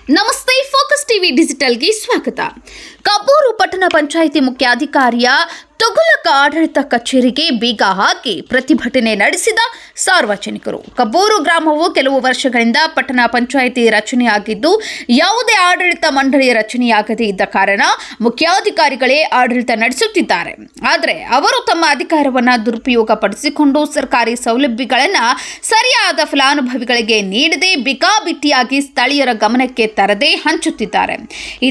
ನಮಸ್ತೆ, focus TV ಡಿಜಿಟಲ್ಗೆ ಸ್ವಾಗತ. ಕಬ್ಬೂರು ಪಟ್ಟಣ ಪಂಚಾಯಿತಿ ಮುಖ್ಯಾಧಿಕಾರಿಯ ತುಘಲಕ ಆಡಳಿತ ಕಚೇರಿಗೆ ಬೀಗ ಹಾಕಿ ಪ್ರತಿಭಟನೆ ನಡೆಸಿದ ಸಾರ್ವಜನಿಕರು. ಕಬ್ಬೂರು ಗ್ರಾಮವು ಕೆಲವು ವರ್ಷಗಳಿಂದ ಪಟ್ಟಣ ಪಂಚಾಯಿತಿ ರಚನೆಯಾಗಿದ್ದು ಯಾವುದೇ ಆಡಳಿತ ಮಂಡಳಿ ರಚನೆಯಾಗದೇ ಇದ್ದ ಕಾರಣ ಮುಖ್ಯಾಧಿಕಾರಿಗಳೇ ಆಡಳಿತ ನಡೆಸುತ್ತಿದ್ದಾರೆ. ಆದರೆ ಅವರು ತಮ್ಮ ಅಧಿಕಾರವನ್ನು ದುರುಪಯೋಗ ಪಡಿಸಿಕೊಂಡು ಸರ್ಕಾರಿ ಸೌಲಭ್ಯಗಳನ್ನು ಸರಿಯಾದ ಫಲಾನುಭವಿಗಳಿಗೆ ನೀಡದೆ ಬೇಕಾಬಿಟ್ಟಿಯಾಗಿ ಸ್ಥಳೀಯರ ಗಮನಕ್ಕೆ ತರದೆ ಹಂಚುತ್ತಿದ್ದಾರೆ.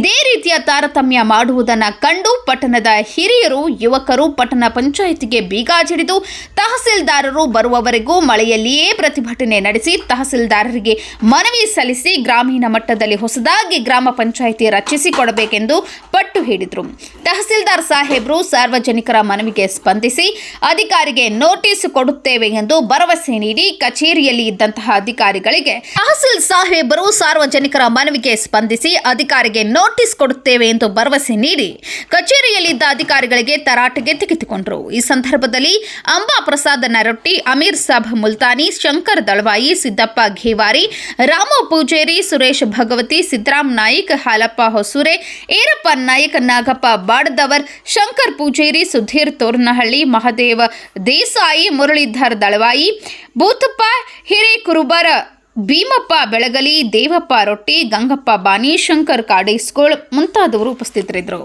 ಇದೇ ರೀತಿಯ ತಾರತಮ್ಯ ಮಾಡುವುದನ್ನು ಕಂಡು ಪಟ್ಟಣದ ಹಿರಿಯರು, ಯುವಕರು ಪಟ್ಟಣ ಪಂಚಾಯಿತಿಗೆ ಬೀಗ ಜಡಿದು ತಹಸೀಲ್ದಾರರು ಬರುವವರೆಗೂ ಮಳೆಯಲ್ಲಿಯೇ ಪ್ರತಿಭಟನೆ ನಡೆಸಿ ತಹಸೀಲ್ದಾರರಿಗೆ ಮನವಿ ಸಲ್ಲಿಸಿ ಗ್ರಾಮೀಣ ಮಟ್ಟದಲ್ಲಿ ಹೊಸದಾಗಿ ಗ್ರಾಮ ಪಂಚಾಯಿತಿ ರಚಿಸಿಕೊಡಬೇಕೆಂದು ಪಟ್ಟು ಹಿಡಿದರು. ತಹಸೀಲ್ದಾರ್ ಸಾಹೇಬರು ಸಾರ್ವಜನಿಕರ ಮನವಿಗೆ ಸ್ಪಂದಿಸಿ ಅಧಿಕಾರಿಗೆ ನೋಟಿಸ್ ಕೊಡುತ್ತೇವೆ ಎಂದು ಭರವಸೆ ನೀಡಿ ಕಚೇರಿಯಲ್ಲಿ ಇದ್ದಂತಹ ಅಧಿಕಾರಿಗಳಿಗೆ ತಹಸೀಲ್ ಸಾಹೇಬರು ಸಾರ್ವಜನಿಕರ ಮನವಿಗೆ ಸ್ಪಂದಿಸಿ ಅಧಿಕಾರಿಗೆ ನೋಟಿಸ್ ಕೊಡುತ್ತೇವೆ ಎಂದು ಭರವಸೆ ನೀಡಿ ಕಚೇರಿಯಲ್ಲಿದ್ದ ಅಧಿಕಾರಿಗಳಿಗೆ ತರಾಟೆಗೆ ತೆಗೆದುಕೊಂಡರು. ಈ ಸಂದರ್ಭದಲ್ಲಿ ಅಂಬಾ ಪ್ರಸಾದ್ ನರೊಟ್ಟಿ, ಅಮೀರ್ ಸಾಬ್ ಮುಲ್ತಾನಿ, ಶಂಕರ್ ದಳವಾಯಿ, ಸಿದ್ದಪ್ಪ ಘೇವಾರಿ, ರಾಮು ಪೂಜೇರಿ, ಸುರೇಶ್ ಭಗವತಿ, ಸಿದ್ದರಾಮ್ ನಾಯ್ಕ್, ಹಾಲಪ್ಪ ಹೊಸೂರೆ, ಈರಪ್ಪ ನಾಯ್ಕ್, ನಾಗಪ್ಪ ಬಾಡದವರ್, ಶಂಕರ್ ಪೂಜೇರಿ, ಸುಧೀರ್ ತೋರ್ನಹಳ್ಳಿ, ಮಹದೇವ ದೇಸಾಯಿ, ಮುರಳೀಧರ್ ದಳವಾಯಿ, ಭೂತಪ್ಪ ಹಿರೇಕುರುಬರ, ಭೀಮಪ್ಪ ಬೆಳಗಲಿ, ದೇವಪ್ಪ ರೊಟ್ಟಿ, ಗಂಗಪ್ಪ ಬಾನಿ, ಶಂಕರ್ ಕಾಡೇಸ್ಕೋಳ್ ಮುಂತಾದವರು ಉಪಸ್ಥಿತರಿದ್ದರು.